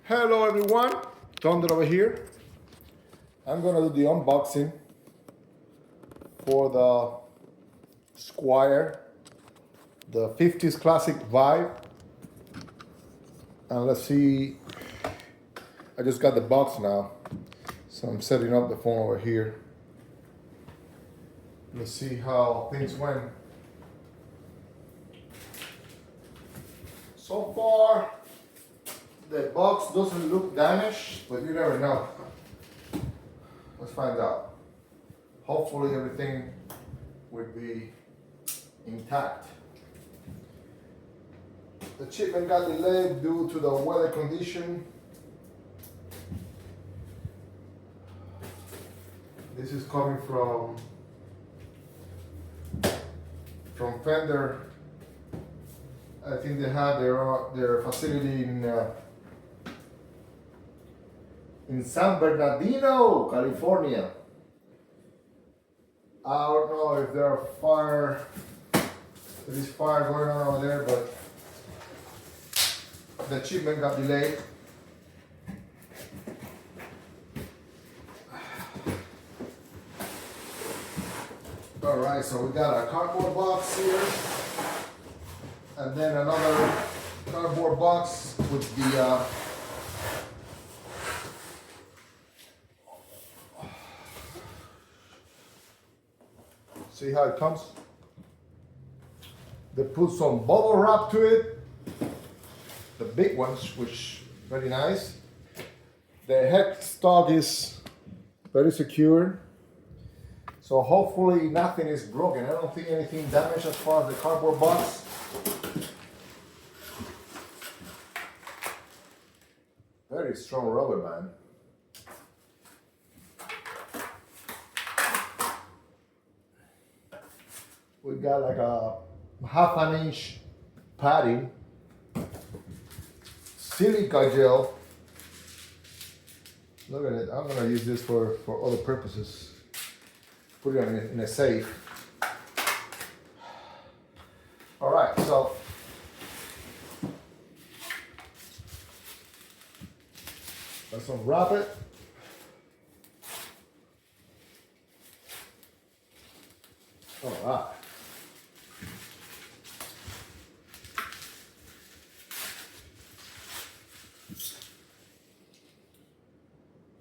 Hello everyone, Thunder over here. I'm gonna do the unboxing for the Squier, the 50's classic vibe. And let's see, I just got the box now, so I'm setting up the phone over here. Let's see how things went. So far, the box doesn't look damaged, but you never know. Let's find out. Hopefully everything will be intact. The shipment got delayed due to the weather condition. This is coming from Fender. I think they have their facility in San Bernardino, California. I don't know if there is fire going on over there, but the shipment got delayed. All right, so we got a cardboard box here, and then another cardboard box with the see how it comes? They put some bubble wrap to it, the big ones, which very nice. The headstock is very secure, so hopefully nothing is broken. I don't think anything damaged as far as the cardboard box. Very strong rubber, man. We got like a half an inch padding, silica gel. Look at it. I'm gonna use this for other purposes. Put it in a safe. All right, so let's unwrap it. All right.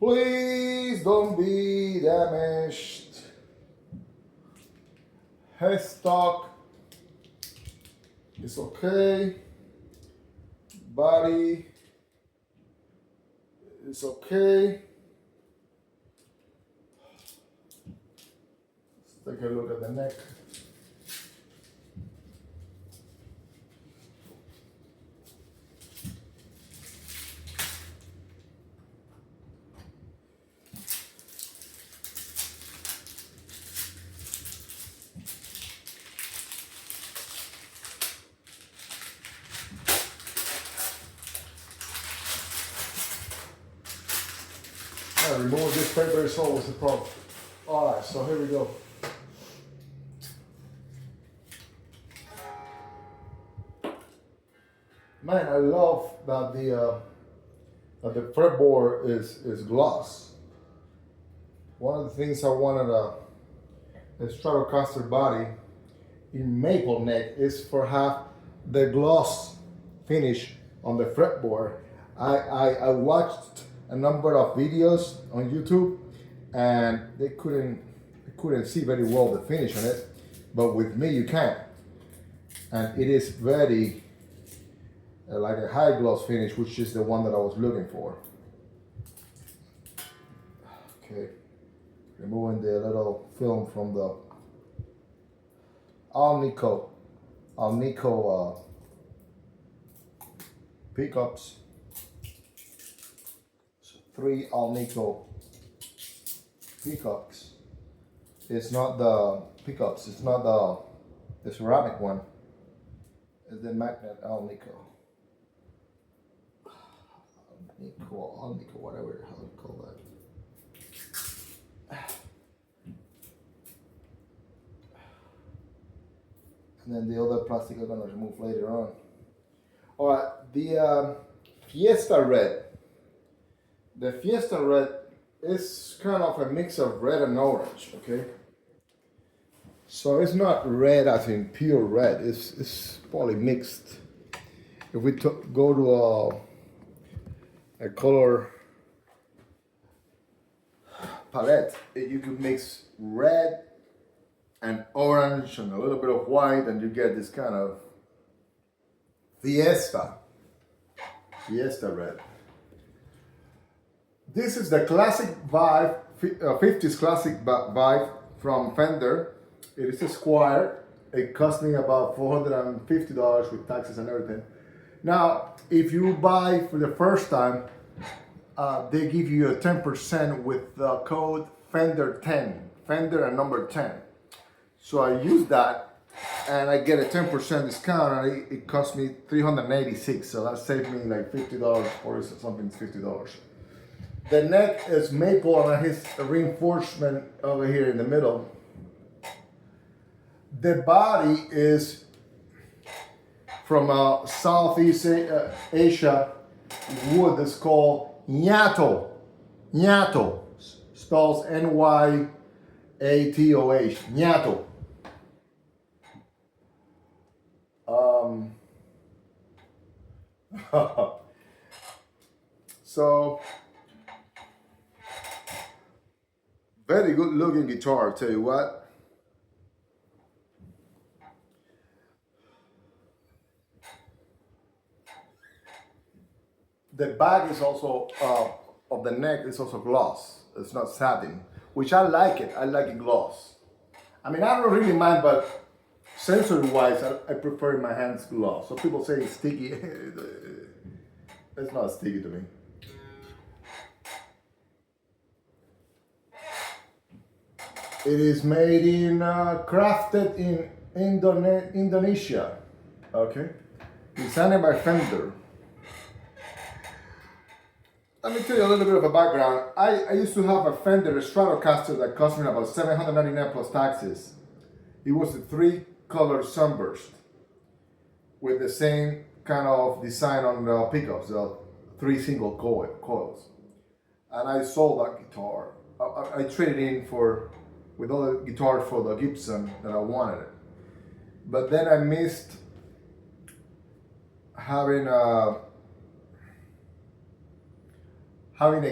Please don't be damaged. Headstock is okay. Body is okay. Let's take a look at the neck. Removing this paper is always a problem. All right, so here we go. Man, I love that the fretboard is gloss. One of the things I wanted a stratocaster body in maple neck is for have the gloss finish on the fretboard. I watched a number of videos on YouTube, and they couldn't see very well the finish on it, but with me you can, and it is very like a high gloss finish, which is the one that I was looking for. Okay, removing the little film from the Alnico pickups. 3 Alnico pickups. It's not the pickups, it's not the ceramic one. It's the magnet Alnico, whatever how you call that. And then the other plastic I'm gonna remove later on. All right, the Fiesta Red The Fiesta Red is kind of a mix of red and orange, okay? So it's not red as in pure red, it's probably mixed. If we go to a color palette, you can mix red and orange and a little bit of white, and you get this kind of Fiesta Red. This is the classic vibe, 50s classic vibe from Fender. It is a Squier. It cost me about $450 with taxes and everything. Now, if you buy for the first time, they give you a 10% with the code Fender 10, Fender and number 10. So I use that and I get a 10% discount, and it cost me $386. So that saved me like $50 or something, $50. The neck is maple and his reinforcement over here in the middle. The body is from Southeast Asia wood that's called Nyato. Nyato spells Nyatoh. Nyato. So very good looking guitar, I'll tell you what. The back is also of the neck is also gloss. It's not satin, which I like it. I like it gloss. I mean, I don't really mind, but sensory-wise, I prefer my hands gloss. So people say it's sticky. It's not sticky to me. It is made in, crafted in Indonesia. Okay, designed by Fender. Let me tell you a little bit of a background. I used to have a Fender Stratocaster that cost me about $799 plus taxes. It was a 3-color sunburst with the same kind of design on the pickups, 3 single coils. And I sold that guitar. I traded in with other guitars for the Gibson that I wanted. But then I missed having a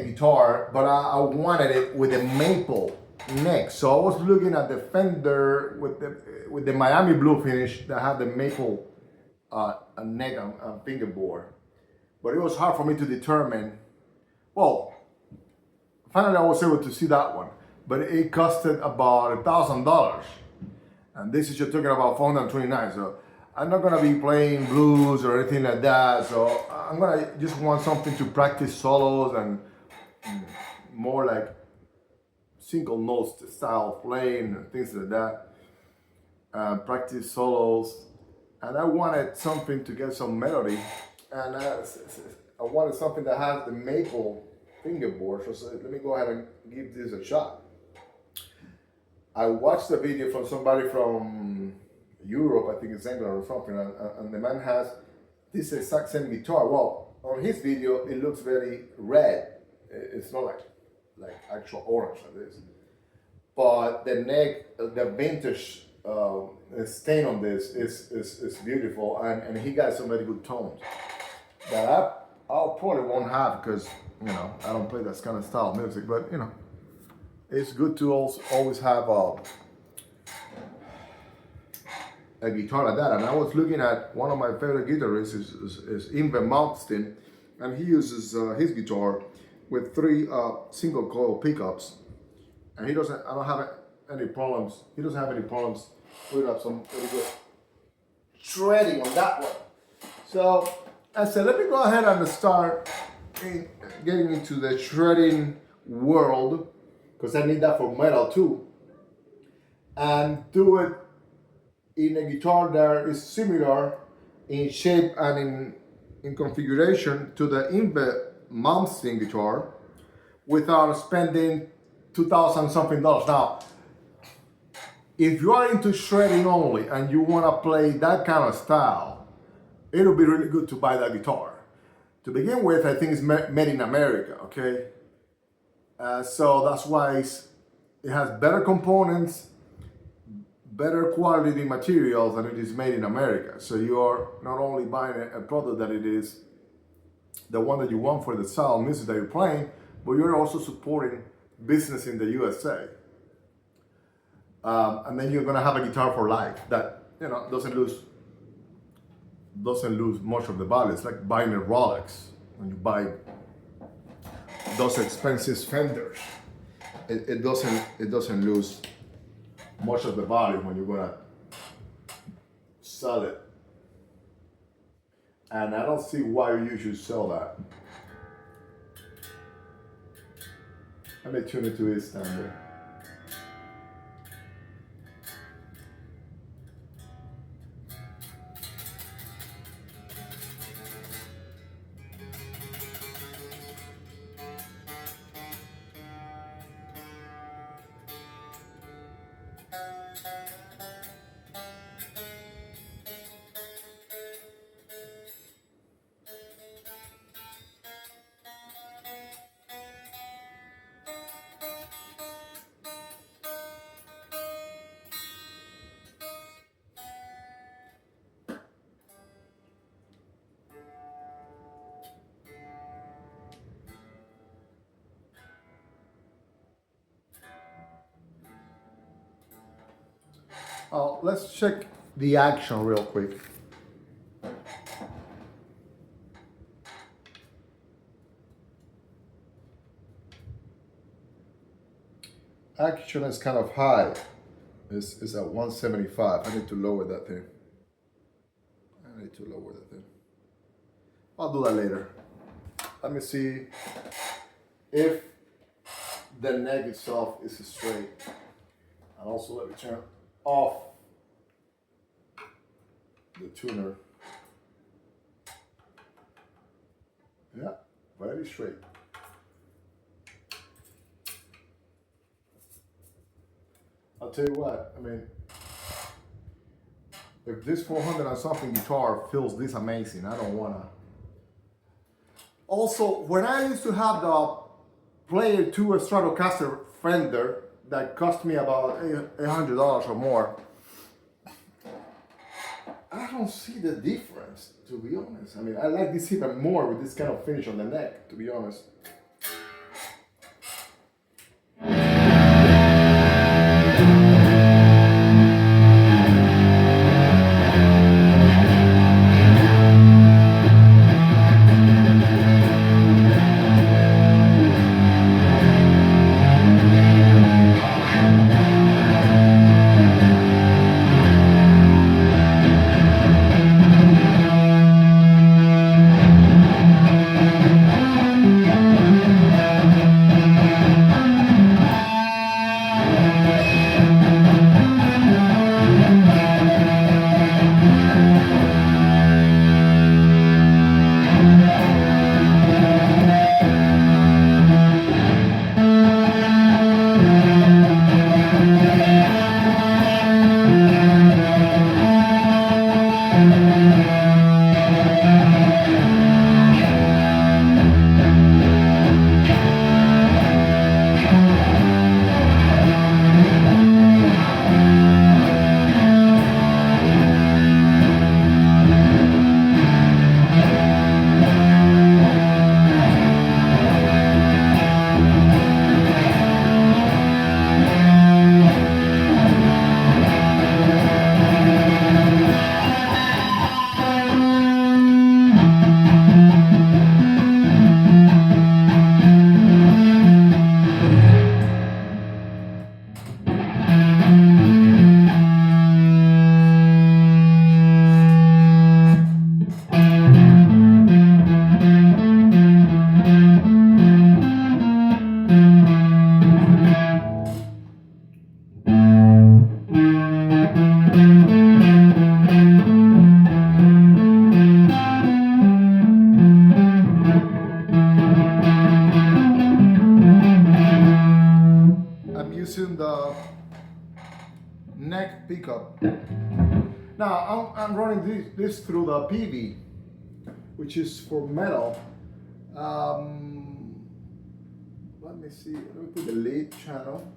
guitar, but I wanted it with a maple neck. So I was looking at the Fender with the Miami blue finish that had the maple neck and fingerboard. But it was hard for me to determine. Well, finally I was able to see that one, but it costed about $1,000. And this is you're talking about $429. So I'm not gonna be playing blues or anything like that. So I'm gonna just want something to practice solos and more like single notes style playing and things like that. Practice solos, and I wanted something to get some melody, and I wanted something that has the maple fingerboard. So let me go ahead and give this a shot. I watched the video from somebody from Europe, I think it's England or something, and the man has this exact same guitar. Well, on his video, it looks very red. It's not like actual orange like this. But the neck, the vintage stain on this is beautiful, and he got some very good tones that I'll probably won't have because I don't play that kind of style of music. But it's good to also always have a guitar like that. And I was looking at one of my favorite guitarists is Yngwie Malmsteen, and he uses his guitar with 3 single coil pickups, and he doesn't have any problems putting up some really good shredding on that one. So I said, let me go ahead and start getting into the shredding world, because I need that for metal too, and do it in a guitar that is similar in shape and in configuration to the Yngwie Malmsteen guitar without spending $2,000 something. Now, if you are into shredding only and you want to play that kind of style, it'll be really good to buy that guitar. To begin with, I think it's made in America, okay? So that's why it has better components, better quality materials, and it is made in America. So you are not only buying a product that it is the one that you want for the style of music that you're playing, but you're also supporting business in the USA. And then you're gonna have a guitar for life that, you know, doesn't lose much of the value. It's like buying a Rolex. When you buy those expensive Fenders, it doesn't lose much of the value when you're gonna sell it. And I don't see why you should sell that. Let me tune it to its standard. Let's check the action real quick. Action is kind of high. It's at 175. I need to lower that thing. I'll do that later. Let me see if the neck itself is straight. And also let me turn off the tuner. Yeah, very straight. I'll tell you what, I mean, if this 400 and something guitar feels this amazing, I don't wanna. Also, when I used to have the Player 2 Stratocaster Fender that cost me about $800 or more, I don't see the difference, to be honest. I mean, I like this even more with this kind of finish on the neck, to be honest. Using the neck pickup. Now I'm running this through the PV, which is for metal. Let let me see. Let me put the lead channel.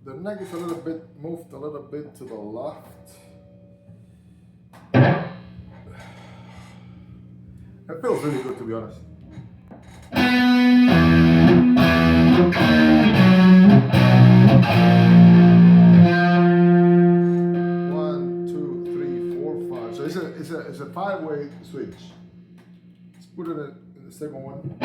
The neck is a little bit moved a little bit to the left. It feels really good, to be honest. One, two, three, four, five. So it's a 5-way switch. Let's put it in the second one.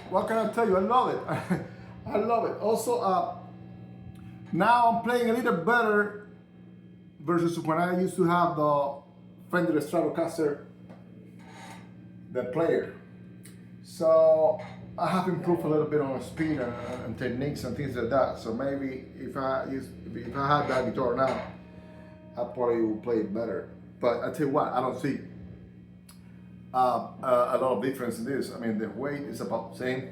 what can I tell you? I love it. I love it. Also, now I'm playing a little better versus when I used to have the Fender Stratocaster, the player. So I have improved a little bit on speed and techniques and things like that. So maybe if I had that guitar now, I probably would play it better. But I tell you what, I don't see a lot of difference in this. I mean, the weight is about the same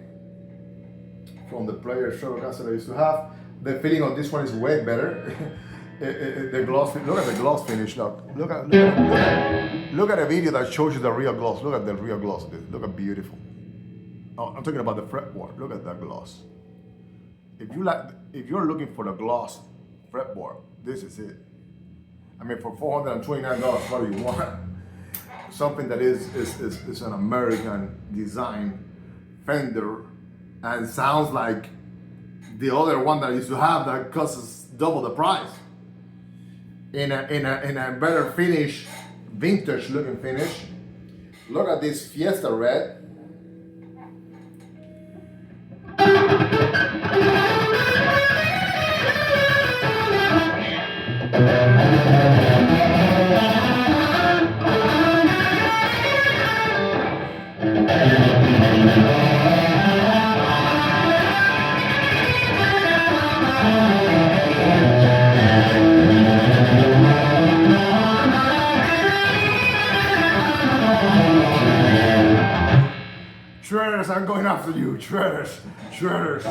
from the player Stratocaster I used to have. The feeling of this one is way better. The gloss, look at the gloss finish. Look at the video that shows you the real gloss. Look at the real gloss. Look at beautiful. Oh, I'm talking about the fretboard. Look at that gloss. If you're looking for the gloss fretboard, this is it. I mean, for $429, what do you want? Something that is an American design Fender and sounds like the other one that I used to have that costs double the price. In a better finish, vintage looking finish. Look at this Fiesta red. Shredders, I'm going after you. Shredders. Shredders.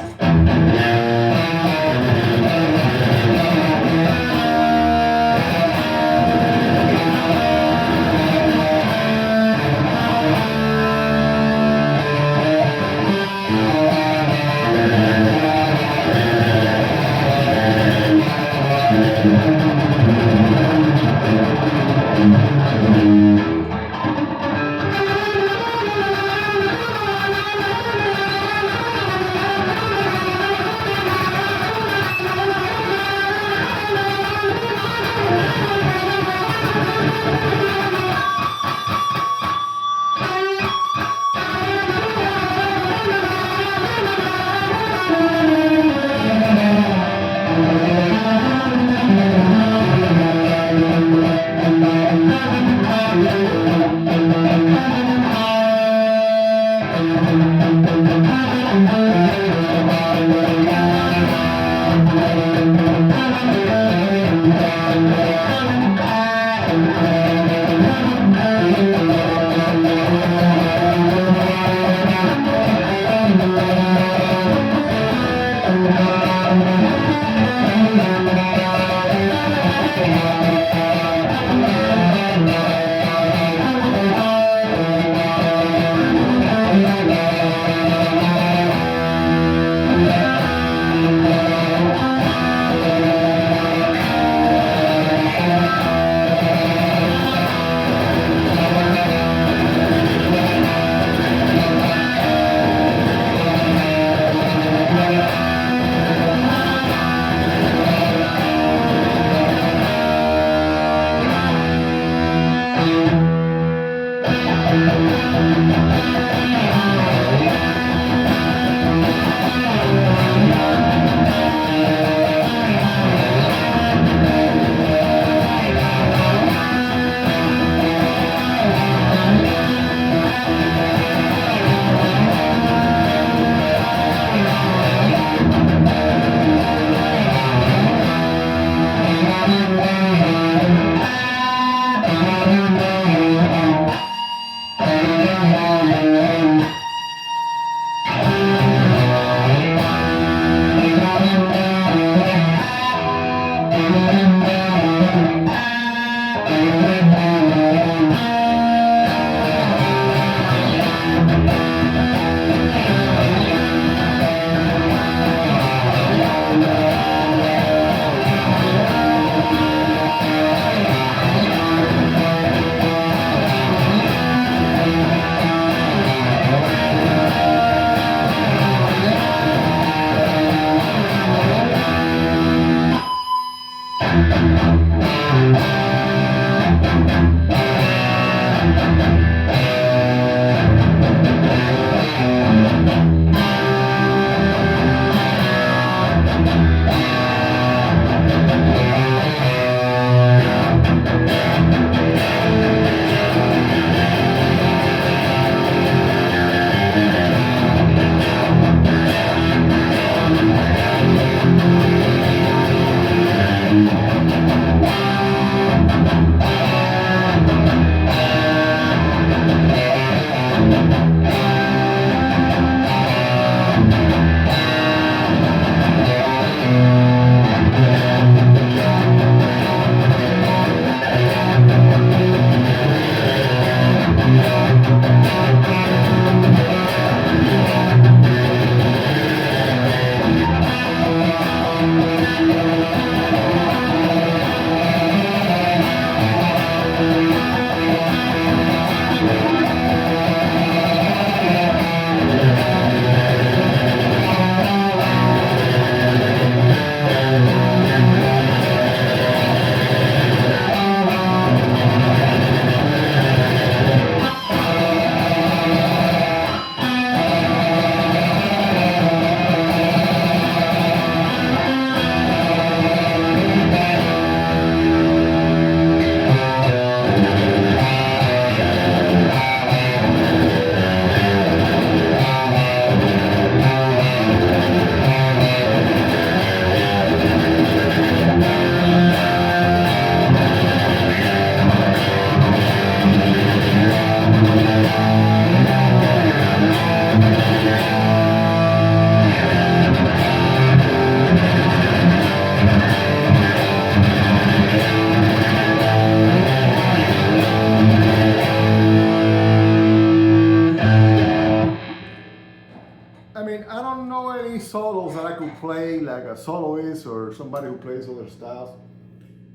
mean, I don't know any solos that I could play like a soloist or somebody who plays other styles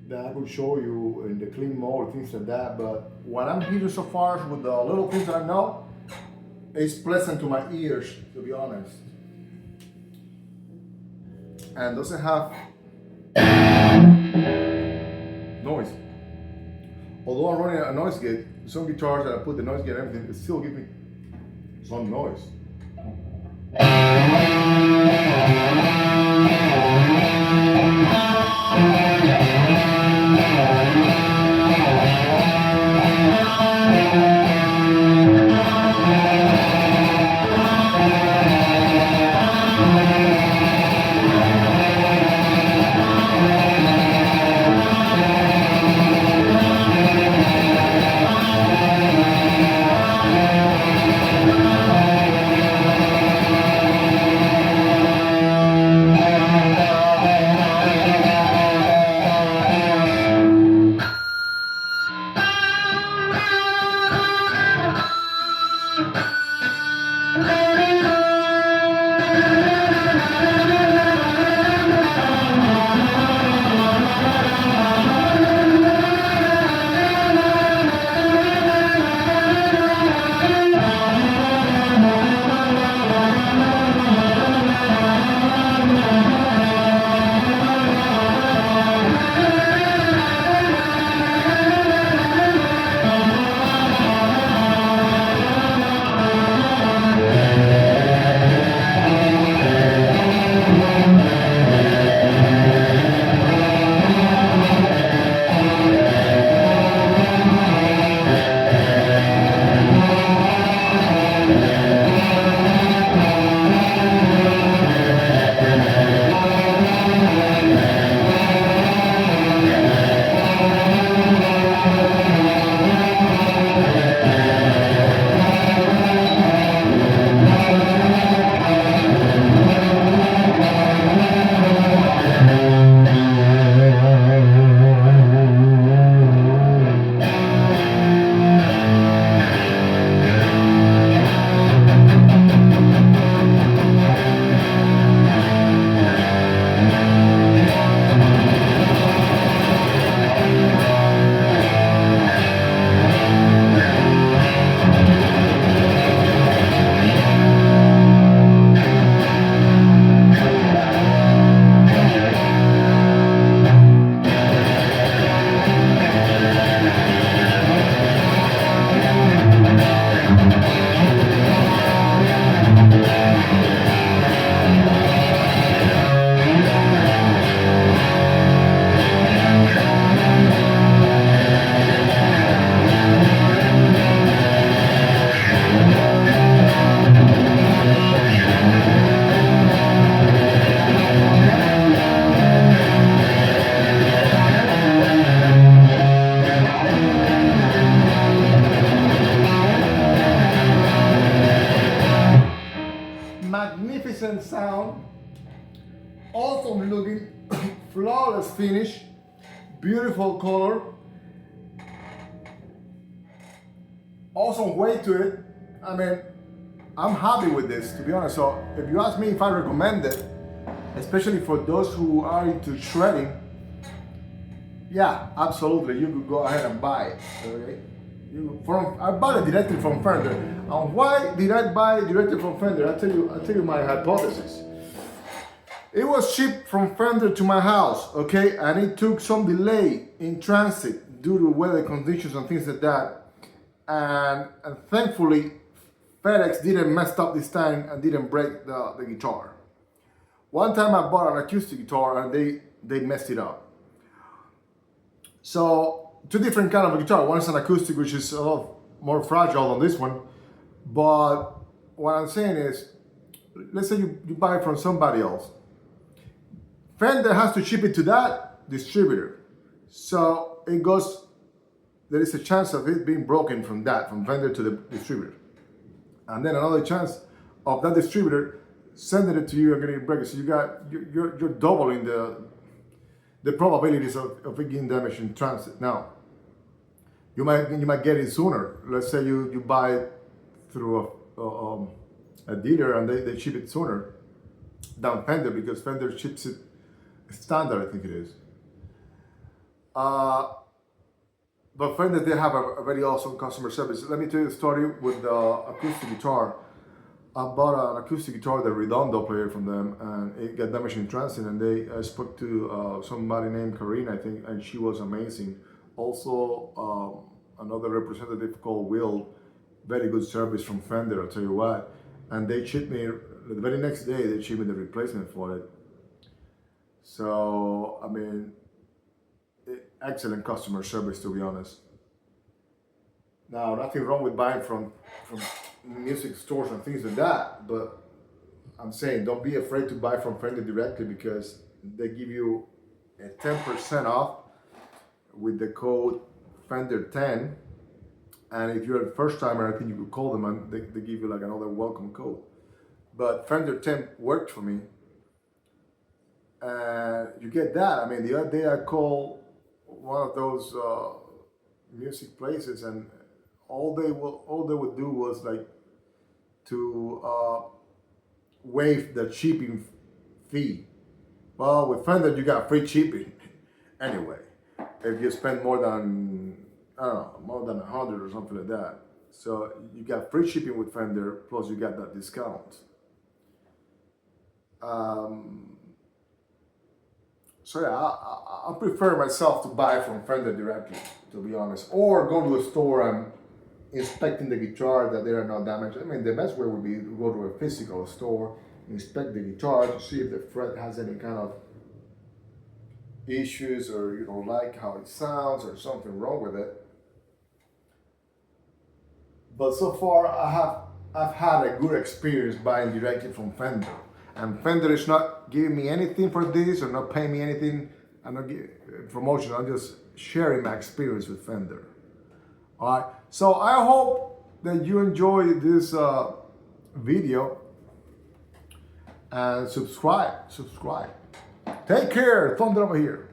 that I could show you in the clean mode, things like that. But what I'm hearing so far with the little things that I know, it's pleasant to my ears, to be honest. And doesn't have noise. Although I'm running a noise gate, some guitars that I put the noise gate and everything, it still gives me some noise. Magnificent sound, awesome looking, flawless finish, beautiful color, awesome weight to it. I mean, I'm happy with this, to be honest. So if you ask me if I recommend it, especially for those who are into shredding, yeah, absolutely, you could go ahead and buy it. Okay? I bought it directly from Fender. And why did I buy it directly from Fender? I'll tell you my hypothesis. It was shipped from Fender to my house, okay, and it took some delay in transit due to weather conditions and things like that. And thankfully, FedEx didn't mess up this time and didn't break the guitar. One time I bought an acoustic guitar and they messed it up. So two different kind of guitar. One is an acoustic, which is a lot more fragile than this one. But what I'm saying is, let's say you buy it from somebody else. Fender has to ship it to that distributor. So it goes, there is a chance of it being broken from Fender to the distributor. And then another chance of that distributor sending it to you and getting it broken. So you're doubling the probabilities of it getting damaged in transit. Now, you might get it sooner. Let's say you buy it through a dealer, and they ship it sooner than Fender, because Fender ships it standard, I think it is. But Fender, they have a very awesome customer service. Let me tell you a story with the acoustic guitar. I bought an acoustic guitar, the Redondo player from them, and it got damaged in transit. And I spoke to somebody named Karina, I think, and she was amazing. Also, another representative called Will, very good service from Fender, I'll tell you what. And they shipped me, the very next day, they shipped me the replacement for it. So, I mean, excellent customer service, to be honest. Now, nothing wrong with buying from music stores and things like that, but I'm saying don't be afraid to buy from Fender directly, because they give you a 10% off with the code Fender10. And if you're a first timer, I think you could call them and they give you like another welcome code. But Fender10 worked for me. And you get that. I mean, the other day I called one of those music places, and all they would do was like to waive the shipping fee. Well, with Fender you got free shipping anyway. If you spend more than, I don't know, more than 100 or something like that. So you got free shipping with Fender, plus you got that discount. So yeah, I prefer myself to buy from Fender directly, to be honest, or go to a store and inspecting the guitar that they are not damaged. I mean, the best way would be to go to a physical store, inspect the guitar to see if the fret has any kind of issues, or you don't like how it sounds, or something wrong with it. But so far, I've had a good experience buying directly from Fender. And Fender is not giving me anything for this, or not paying me anything. I'm not giving promotion. I'm just sharing my experience with Fender. All right. So I hope that you enjoy this video, and subscribe. Take care. Thunder over here.